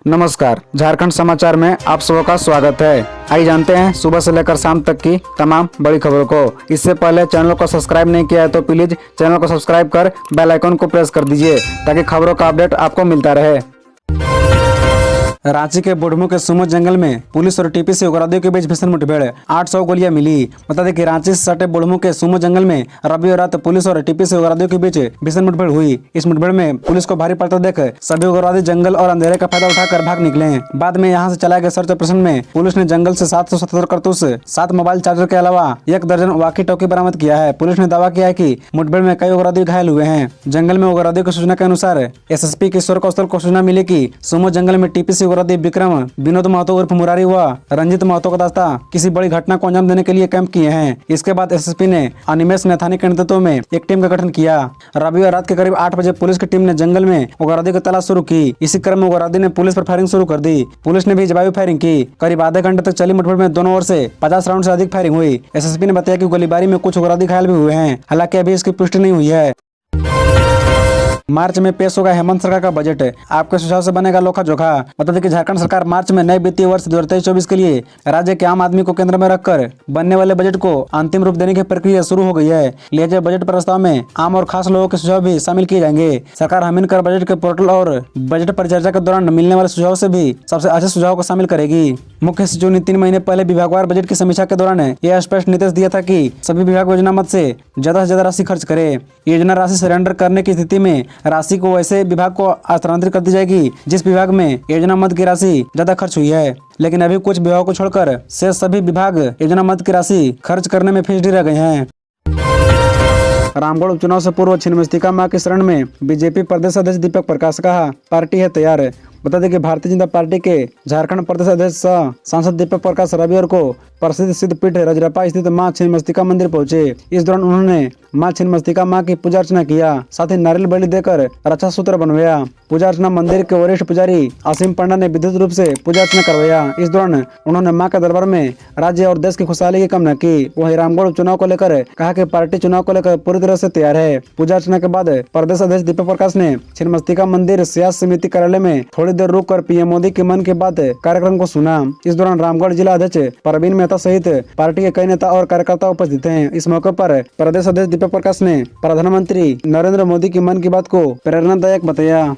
नमस्कार, झारखंड समाचार में आप सबका स्वागत है। आइए जानते हैं सुबह से लेकर शाम तक की तमाम बड़ी खबरों को। इससे पहले चैनल को सब्सक्राइब नहीं किया है तो प्लीज चैनल को सब्सक्राइब कर बेल आइकन को प्रेस कर दीजिए ताकि खबरों का अपडेट आपको मिलता रहे। रांची के बुढ़मू के सुमो जंगल में पुलिस और टीपीसी उग्रवादियों के बीच भीषण मुठभेड़, 800 गोलियां मिली। बता दें कि रांची से सटे बुढ़मू के सुमो जंगल में रविवार रात पुलिस और टीपीसी उग्रवादियों के बीच भीषण मुठभेड़ हुई। इस मुठभेड़ में पुलिस को भारी पड़ता देख सभी उग्रवादी जंगल और अंधेरे का फायदा उठाकर भाग निकले। बाद में यहां से चलाए गए सर्च ऑपरेशन में पुलिस ने जंगल से 777 कारतूस, 7 मोबाइल चार्जर के अलावा 1 दर्जन वाकी टॉकी बरामद किया है। पुलिस ने दावा किया है कि मुठभेड़ में कई उग्रवादी घायल हुए हैं। जंगल में उग्रवादियों की सूचना के अनुसार एसएसपी किशोर कौशल को सूचना मिली कि सुमो जंगल में टीपीसी उग्रवादी विक्रम, विनोद महतो उर्फ मुरारी व रंजित महतो का दस्ता किसी बड़ी घटना को अंजाम देने के लिए कैंप किए हैं। इसके बाद एसएसपी ने अनिमेश नैथानी के नेतृत्व में एक टीम का गठन किया। रविवार रात के करीब 8 बजे पुलिस की टीम ने जंगल में उग्रवादी की तलाश शुरू की। इसी क्रम में उग्रवादी ने पुलिस पर फायरिंग शुरू कर दी। पुलिस ने भी जवाबी फायरिंग की। करीब आधे घंटे तक चली मुठभेड़ में दोनों ओर से 50 राउंड से अधिक फायरिंग हुई। एसएसपी ने बताया कि गोलीबारी में कुछ उग्रवादी घायल भी हुए हैं, हालांकि अभी इसकी पुष्टि नहीं हुई है। मार्च में पेश होगा हेमंत सरकार का बजट, आपके सुझाव से बनेगा लोखा जोखा। बता दें कि झारखंड सरकार मार्च में नए वित्तीय वर्ष 2023-24 के लिए राज्य के आम आदमी को केंद्र में रखकर बनने वाले बजट को अंतिम रूप देने की प्रक्रिया शुरू हो गई है। लिहाजा बजट प्रस्ताव में आम और खास लोगों के सुझाव भी शामिल किए जाएंगे। सरकार हमीन कर बजट के पोर्टल और बजट परिचर्चा के दौरान मिलने वाले सुझाव से भी सबसे अच्छे सुझाव को शामिल करेगी। मुख्य सचिव ने 3 महीने पहले विभागवार बजट की समीक्षा के दौरान यह स्पष्ट निर्देश दिया था कि सभी विभाग योजना मद से ज्यादा राशि खर्च करे। योजना राशि सरेंडर करने की स्थिति में राशि को वैसे विभाग को हस्तांतरित कर दी जाएगी जिस विभाग में योजना मद की राशि ज्यादा खर्च हुई है। लेकिन अभी कुछ विभागों को छोड़कर शेष सभी विभाग योजना मद की राशि खर्च करने में फिसडी रह गए हैं। रामगढ़ उपचुनाव से पूर्व छिन्नमस्तिका मां के शरण में बीजेपी प्रदेश अध्यक्ष दीपक प्रकाश कहा, पार्टी है तैयार। बता दें कि भारतीय जनता पार्टी के झारखंड प्रदेश अध्यक्ष सह सांसद दीपक प्रकाश रविवार को प्रसिद्ध सिद्ध पीठ रजरप्पा स्थित मां छिन्नमस्तिका मंदिर पहुंचे। इस दौरान उन्होंने मां छिन्नमस्तिका मां की पूजा अर्चना किया, साथ ही नारियल बलि देकर रक्षा सूत्र बनवाया। पूजा अर्चना मंदिर के वरिष्ठ पुजारी असीम पंडा ने विद्युत रूप से पूजा अर्चना करवाया। इस दौरान उन्होंने मां के दरबार में राज्य और देश की खुशहाली की कामना की। वहीं रामगढ़ उपचुनाव को लेकर कहा कि पार्टी चुनाव को लेकर पूरी तरह से तैयार है। पूजा अर्चना के बाद प्रदेश अध्यक्ष दीपक प्रकाश ने छिन्नमस्तिका मंदिर सियासत समिति कार्यालय में थोड़ी देर रुक कर पीएम मोदी के मन के बात कार्यक्रम को सुना। इस दौरान रामगढ़ जिला अध्यक्ष परवीन मेहता सहित पार्टी के कई नेता और कार्यकर्ता उपस्थित हैं। इस मौके पर प्रदेश अध्यक्ष दीपक प्रकाश ने प्रधानमंत्री नरेंद्र मोदी के मन की बात को प्रेरणादायक बताया।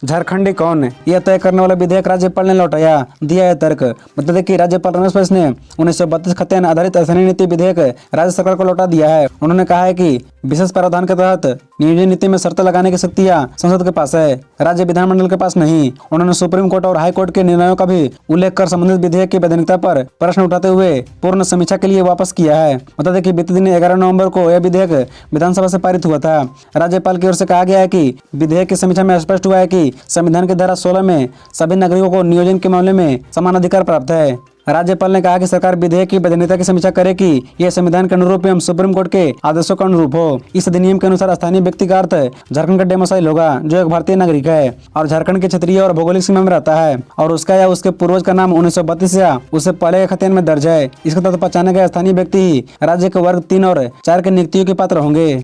झारखंडी कौन, यह तय करने वाला विधेयक राज्यपाल ने लौटाया, दिया है तर्क। बता दें कि राज्यपाल रमेश बैस ने 1932 खतियान आधारित स्थानीय नीति विधेयक राज्य सरकार को लौटा दिया है। उन्होंने कहा है कि विशेष प्रावधान के तहत नियोजन नीति में शर्त लगाने की शक्तियां संसद के पास है, राज्य विधानमंडल के पास नहीं। उन्होंने सुप्रीम कोर्ट और हाई कोर्ट के निर्णयों का भी उल्लेख कर संबंधित विधेयक की वैधानिकता पर प्रश्न उठाते हुए पूर्ण समीक्षा के लिए वापस किया है। बता दें कि बीते दिन 11 नवंबर को यह विधेयक विधानसभा से पारित हुआ था। राज्यपाल की ओर से कहा गया है कि विधेयक की समीक्षा में स्पष्ट हुआ है कि संविधान की धारा 16 में सभी नागरिकों को नियोजन के मामले में समान अधिकार प्राप्त है। राज्यपाल ने कहा कि सरकार विधेयक की वैधता की समीक्षा करे कि यह संविधान के अनुरूप एवं सुप्रीम कोर्ट के आदेशों के अनुरूप हो। इस अधिनियम के अनुसार स्थानीय व्यक्ति का अर्थ झारखंड का डेमोसाइल होगा जो एक भारतीय नागरिक है और झारखंड के क्षेत्रीय और भौगोलिक सीमा में रहता है और उसका या उसके पूर्वज का नाम 1932 या उससे पहले के खतियान में दर्ज है। इसके तहत पहचाने गए स्थानीय व्यक्ति ही राज्य के वर्ग 3 और 4 के नियुक्तियों के पात्र होंगे।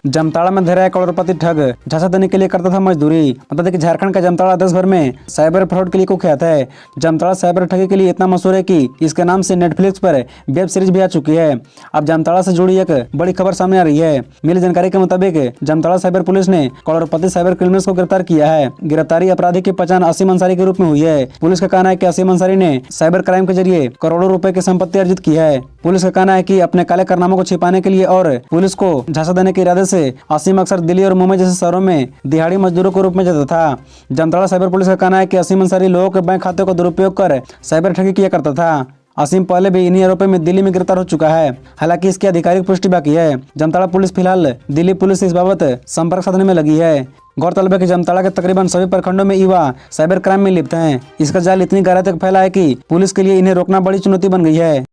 जामताड़ा में धरा करोड़पति ठग, झांसा देने के लिए करता था मजदूरी। बता दें कि झारखंड का जामताड़ा देश भर में साइबर फ्रॉड के लिए कुख्यात है। जामताड़ा साइबर ठगी के लिए इतना मशहूर है कि इसके नाम से नेटफ्लिक्स पर वेब सीरीज भी आ चुकी है। अब जामताड़ा से जुड़ी एक बड़ी खबर सामने आ रही है। मिली जानकारी के मुताबिक जामताड़ा साइबर पुलिस ने करोड़पति साइबर क्रिमिनल्स को गिरफ्तार किया है। गिरफ्तारी अपराधी की पहचान असीम अंसारी के रूप में हुई है। पुलिस का कहना है कि असीम अंसारी ने साइबर क्राइम के जरिए करोड़ों रुपए की संपत्ति अर्जित की है। पुलिस का कहना है कि अपने काले कारनामों को छिपाने के लिए और पुलिस को झांसा देने के इरादे से असीम अक्सर दिल्ली और मुंबई जैसे शहरों में दिहाड़ी मजदूरों के रूप में जाता था। जामताड़ा साइबर पुलिस का कहना है कि असीम अंसारी लोगों के बैंक खाते को दुरुपयोग कर साइबर ठगी किया करता था। असीम पहले भी इन्हीं आरोपों में दिल्ली में गिरफ्तार हो चुका है, हालांकि इसकी आधिकारिक पुष्टि बाकी है। जामताड़ा पुलिस फिलहाल दिल्ली पुलिस से इस बाबत संपर्क साधने में लगी है। गौरतलब है कि जामताड़ा के तकरीबन सभी प्रखंडों में युवा साइबर क्राइम में लिप्त हैं। इसका जाल इतनी गहराई तक फैला है कि पुलिस के लिए इन्हें रोकना बड़ी चुनौती बन गई है।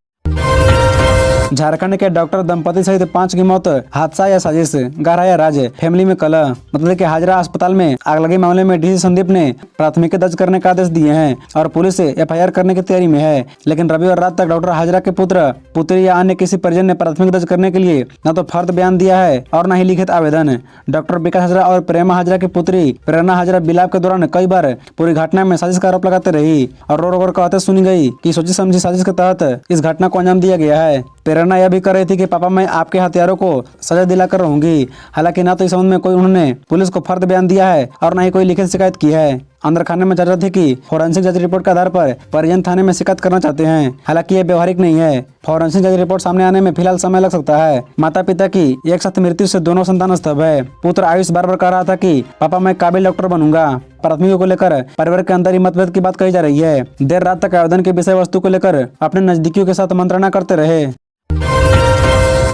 झारखंड के डॉक्टर दंपति सहित 5 की मौत, हादसा या साजिश, गहराया राज, फैमिली में कलह। मतलब कि हाजरा अस्पताल में आगलगी मामले में डीसी संदीप ने प्राथमिकी दर्ज करने का आदेश दिए हैं और पुलिस एफआईआर करने की तैयारी में है। लेकिन रविवार रात तक डॉक्टर हाजरा के पुत्र, पुत्री या अन्य किसी परिजन ने प्राथमिकी दर्ज करने के लिए न तो फर्द बयान दिया है और न ही लिखित आवेदन। डॉक्टर विकास हाजरा और प्रेमा हाजरा की पुत्री प्रेरणा हाजरा बिलाप के दौरान कई बार पूरी घटना में साजिश का आरोप लगाते रही और रो रो कर कहते सुनी गई कि सोची समझी साजिश के तहत इस घटना को अंजाम दिया गया है। प्रेरणा यह भी कर रही थी कि पापा मैं आपके हत्यारों को सजा दिलाकर रहूंगी। हालांकि ना तो इस संबंध में कोई उन्होंने पुलिस को फर्द बयान दिया है और न ही कोई लिखित शिकायत की है। अंदर खाने में चर्चा थी कि फोरेंसिक जांच रिपोर्ट के आधार पर परिजन थाने में शिकायत करना चाहते हैं। हालांकि यह व्यवहारिक नहीं है। फोरेंसिक जांच रिपोर्ट सामने आने में फिलहाल समय लग सकता है। माता पिता की एक साथ मृत्यु से दोनों संतान स्तब्ध है। पुत्र आयुष बार बार कह रहा था कि पापा मैं काबिल डॉक्टर बनूंगा। प्राथमिकी को लेकर परिवार के अंदर ही मतभेद की बात कही जा रही है। देर रात तक आवेदन के विषय वस्तु को लेकर अपने नजदीकियों के साथ मंत्रणा करते रहे।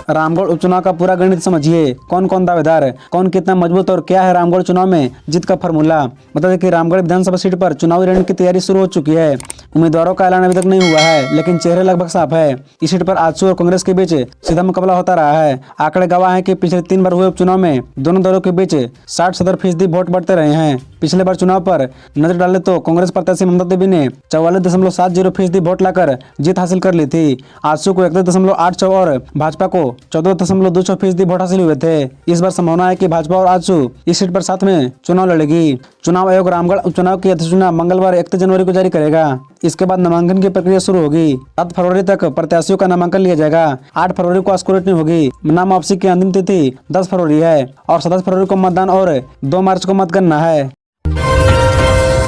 रामगढ़ उपचुनाव का पूरा गणित समझिए। कौन कौन दावेदार, कौन कितना मजबूत और क्या है रामगढ़ चुनाव में जीत का फॉर्मूला। बता दें कि रामगढ़ विधानसभा सीट पर चुनावी रण की तैयारी शुरू हो चुकी है। उम्मीदवारों का ऐलान अभी तक नहीं हुआ है, लेकिन चेहरे लगभग साफ है। इस सीट पर आजसू और कांग्रेस के बीच सीधा मुकाबला होता रहा है। आंकड़े गवाह है कि पिछले 3 बार हुए उपचुनाव में दोनों दलों के बीच 60-70% वोट बढ़ते रहे हैं। पिछले बार चुनाव पर नजर डाले तो कांग्रेस प्रत्याशी ममता देवी ने 44.70% वोट लाकर जीत हासिल कर ली थी। आजसू को 31.86 और भाजपा को 14.2% वोट हासिल हुए थे। इस बार संभावना है कि भाजपा और आजसू इस सीट पर साथ में चुनाव लड़ेगी। चुनाव आयोग रामगढ़ उपचुनाव की अधिसूचना मंगलवार 31 जनवरी को जारी करेगा। इसके बाद नामांकन की प्रक्रिया शुरू होगी। 7 फरवरी तक प्रत्याशियों का नामांकन लिया जाएगा। 8 फरवरी को स्क्रूटनी होगी। नाम वापसी की अंतिम तिथि 10 फरवरी है और 27 फरवरी को मतदान और 2 मार्च को मतगणना है।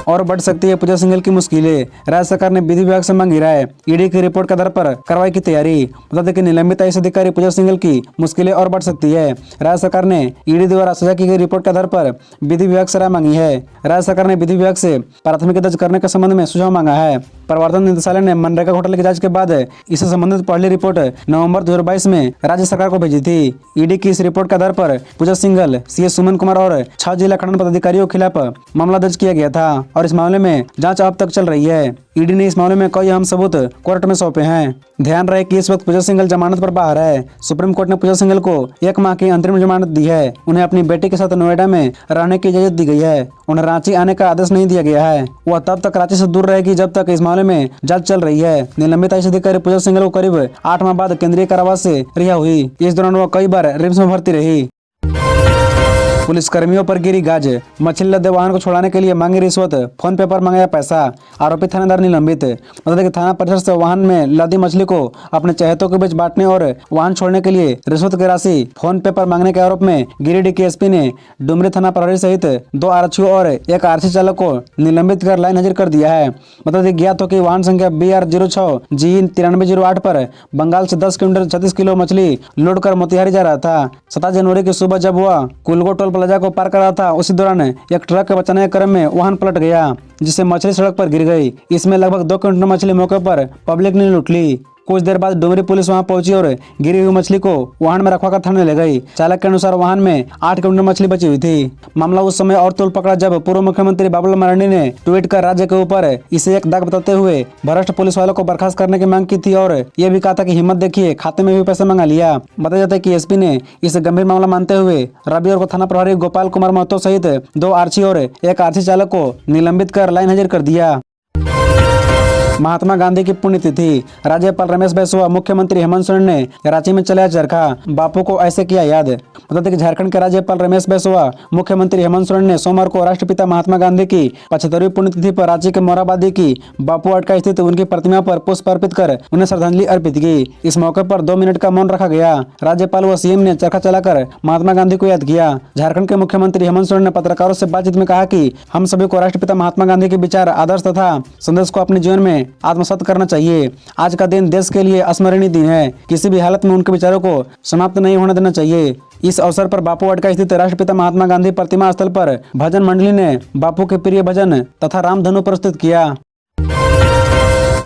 और बढ़ सकती है पूजा सिंघल की मुश्किलें। राज्य सरकार ने विधि विभाग से मांगी राय। ईडी की रिपोर्ट के आधार पर कार्रवाई की तैयारी। बता दें कि निलंबित आईएएस अधिकारी पूजा सिंघल की मुश्किलें और बढ़ सकती है। राज्य सरकार ने ईडी द्वारा साझा की गई रिपोर्ट के आधार पर विधि विभाग से राय मांगी है। राज्य सरकार ने विधि विभाग से प्राथमिकी दर्ज करने के संबंध में सुझाव मांगा है। प्रवर्तन निदेशालय ने मनरेगा घोटाले की जांच के बाद इससे संबंधित पहली रिपोर्ट नवंबर 2022 में राज्य सरकार को भेजी थी। ईडी की इस रिपोर्ट के आधार पर पूजा सिंघल, सीएस सुमन कुमार और 6 जिला खंड पदाधिकारियों के खिलाफ मामला दर्ज किया गया था और इस मामले में जांच अब तक चल रही है। ईडी ने इस मामले में कई अहम सबूत कोर्ट में सौंपे हैं। ध्यान रहे कि इस वक्त पूजा सिंघल जमानत पर बाहर है। सुप्रीम कोर्ट ने पूजा सिंघल को 1 माह की अंतरिम जमानत दी है। उन्हें अपनी बेटी के साथ नोएडा में रहने की इजाजत दी गई है। उन्हें रांची आने का आदेश नहीं दिया गया है। वह तब तक रांची से दूर रहेगी जब तक इस मामले में जांच चल रही है। निलंबित आईएएस अधिकारी पूजा सिंघल को करीब 8 माह बाद केंद्रीय कारावास से रिहा हुई। इस दौरान वह कई बार रिम्स में भर्ती रही। पुलिस कर्मियों पर गिरी गाज। मछली लदे वाहन को छुड़ाने के लिए मांगी रिश्वत, फोन पे पर मांगा पैसा। आरोपी थानेदार निलंबित। मतलब कि थाना परिसर से वाहन में लदी मछली को अपने चहेतों के बीच बांटने और वाहन छोड़ने के लिए रिश्वत की राशि फोन पे पर मांगने के आरोप में गिरिडीह के एसपी ने डुमरी थाना प्रभारी सहित 2 आरक्षियों और 1 आरक्षी चालक को निलंबित कर लाइन हाजिर कर दिया है। मतलब ज्ञात हो कि वाहन संख्या BR06 GE 9308 पर बंगाल से 10 क्विंटल 36 किलो मछली लोड कर मोतिहारी जा रहा था। 27 जनवरी की सुबह जब वह कुलगो टोल प्लाजा को पार कर रहा था, उसी दौरान एक ट्रक के बचाने के क्रम में वाहन पलट गया, जिससे मछली सड़क पर गिर गई। इसमें लगभग 2 क्विंटल मछली मौके पर पब्लिक ने लूट ली। कुछ देर बाद डुमरी पुलिस वहां पहुंची और गिरी हुई मछली को वाहन में रखवाकर थाने ले गई। चालक के अनुसार वाहन में 8 क्विंटल मछली बची हुई थी। मामला उस समय और तूल पकड़ा जब पूर्व मुख्यमंत्री बाबूलाल मरांडी ने ट्वीट कर राज्य के ऊपर इसे एक दाग बताते हुए भ्रष्ट पुलिस वालों को बर्खास्त करने की मांग की थी और ये भी कहा था कि हिम्मत देखिए, खाते में भी पैसा मंगा लिया। बताया जाता है कि एसपी ने इसे गंभीर मामला मानते हुए रविवार को थाना प्रभारी गोपाल कुमार महतो सहित 2 आरक्षी और 1 आरक्षी चालक को निलंबित कर लाइन हाजिर कर दिया। महात्मा गांधी की पुण्यतिथि। राज्यपाल रमेश बैसवा, मुख्यमंत्री हेमंत सोरेन ने रांची में चलाया चरखा, बापू को ऐसे किया याद। बताते कि झारखंड के राज्यपाल रमेश बैसवा, मुख्यमंत्री हेमंत सोरेन ने सोमवार को राष्ट्रपिता महात्मा गांधी की 75वीं पुण्यतिथि पर रांची के मोराबादी की बापू अटका स्थित उनकी प्रतिमा पर पुष्प अर्पित कर उन्हें श्रद्धांजलि अर्पित की। इस मौके पर 2 मिनट का मौन रखा गया। राज्यपाल व सीएम ने चरखा चलाकर महात्मा गांधी को याद किया। झारखंड के मुख्यमंत्री हेमंत सोरेन ने पत्रकारों से बातचीत में कहा कि हम सभी को राष्ट्रपिता महात्मा गांधी के विचार, आदर्श तथा संदेश को अपने जीवन में आत्मसात करना चाहिए। आज का दिन देश के लिए स्मरणीय दिन है। किसी भी हालत में उनके विचारों को समाप्त नहीं होने देना चाहिए। इस अवसर पर बापू अड्डा स्थित राष्ट्रपिता महात्मा गांधी प्रतिमा स्थल पर भजन मंडली ने बापू के प्रिय भजन तथा रामधनु प्रस्तुत किया।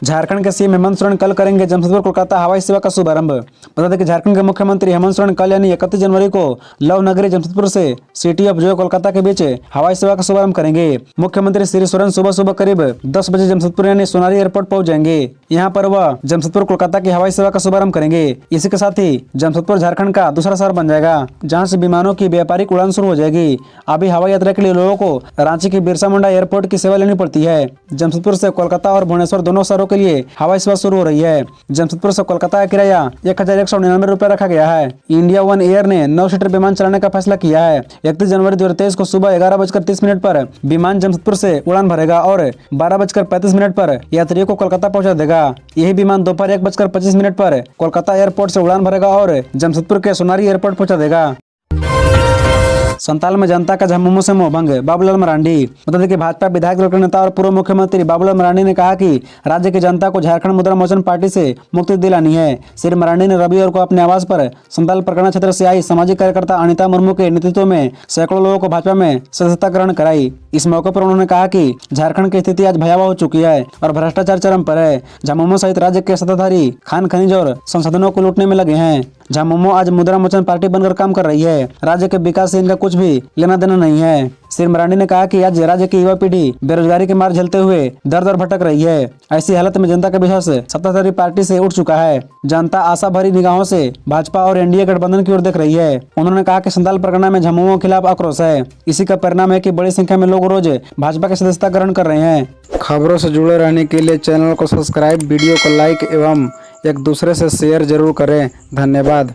झारखंड के सीएम हेमंत सोरेन कल करेंगे जमशेदपुर कोलकाता हवाई सेवा का शुभारंभ। बता दें कि झारखंड के मुख्यमंत्री हेमंत सोरेन कल यानी 31 जनवरी को लव नगरी जमशेदपुर से सिटी ऑफ जॉय कोलकाता के बीच हवाई सेवा का शुभारंभ करेंगे। मुख्यमंत्री श्री सोरेन सुबह सुबह करीब 10 बजे जमशेदपुर यानी सोनारी एयरपोर्ट पहुंच जाएंगे। यहाँ पर वह जमशेदपुर कोलकाता की हवाई सेवा का शुभारंभ करेंगे। इसी के साथ ही जमशेदपुर झारखंड का दूसरा शहर बन जाएगा जहाँ से विमानों की व्यापारिक उड़ान शुरू हो जाएगी। अभी हवाई यात्रा के लिए लोगों को रांची के बिरसा मुंडा एयरपोर्ट की सेवा लेनी पड़ती है। जमशेदपुर से कोलकाता और भुवनेश्वर दोनों शहरों के लिए हवाई सेवा शुरू हो रही है। जमशेदपुर से कोलकाता का किराया 1199 रुपए रखा गया है। इंडिया वन एयर ने 9 सीटर विमान चलाने का फैसला किया है। 31 जनवरी 2023 को सुबह 11:30 पर विमान जमशेदपुर से उड़ान भरेगा और 12:35 पर यात्रियों को कोलकाता पहुंचा देगा। यही विमान दोपहर 1:25 पर कोलकाता एयरपोर्ट से उड़ान भरेगा और जमशेदपुर के सोनारी एयरपोर्ट पहुंचा देगा। संताल में जनता का झमुमो से मोहभंग, बाबूलाल मरांडी। बता दें कि भाजपा विधायक दल के नेता और पूर्व मुख्यमंत्री बाबूलाल मरांडी ने कहा कि राज्य की जनता को झारखंड मुद्रा मोचन पार्टी से मुक्ति दिलानी है। श्री मरांडी ने रविवार को अपने आवास पर संताल प्रकरण क्षेत्र से आई सामाजिक कार्यकर्ता अनिता मुर्मू के नेतृत्व में सैकड़ों लोगों को भाजपा में सदस्यता ग्रहण कराई। इस मौके पर उन्होंने कहा कि झारखंड की स्थिति आज भयावह हो चुकी है और भ्रष्टाचार चरम पर है। झमुमो सहित राज्य के सत्ताधारी खान खनिज और संसाधनों को लूटने में लगे हैं। झमुमो आज मुद्रा मोचन पार्टी बनकर काम कर रही है। राज्य के विकास से इनका कुछ भी लेना देना नहीं है। श्री मरांडी ने कहा कि आज राज्य की युवा पीढ़ी बेरोजगारी के मार झेलते हुए दर दर भटक रही है। ऐसी हालत में जनता का विश्वास सत्ताधारी पार्टी से उठ चुका है। जनता आशा भरी निगाहों से भाजपा और एनडीए गठबंधन की ओर देख रही है। उन्होंने कहा कि संताल परगना में झमुमो के खिलाफ आक्रोश है। इसी का परिणाम है कि बड़ी संख्या में लोग रोज भाजपा की सदस्यता ग्रहण कर रहे हैं। खबरों से जुड़े रहने के लिए चैनल को सब्सक्राइब, वीडियो को लाइक एवं एक दूसरे से शेयर जरूर करें। धन्यवाद।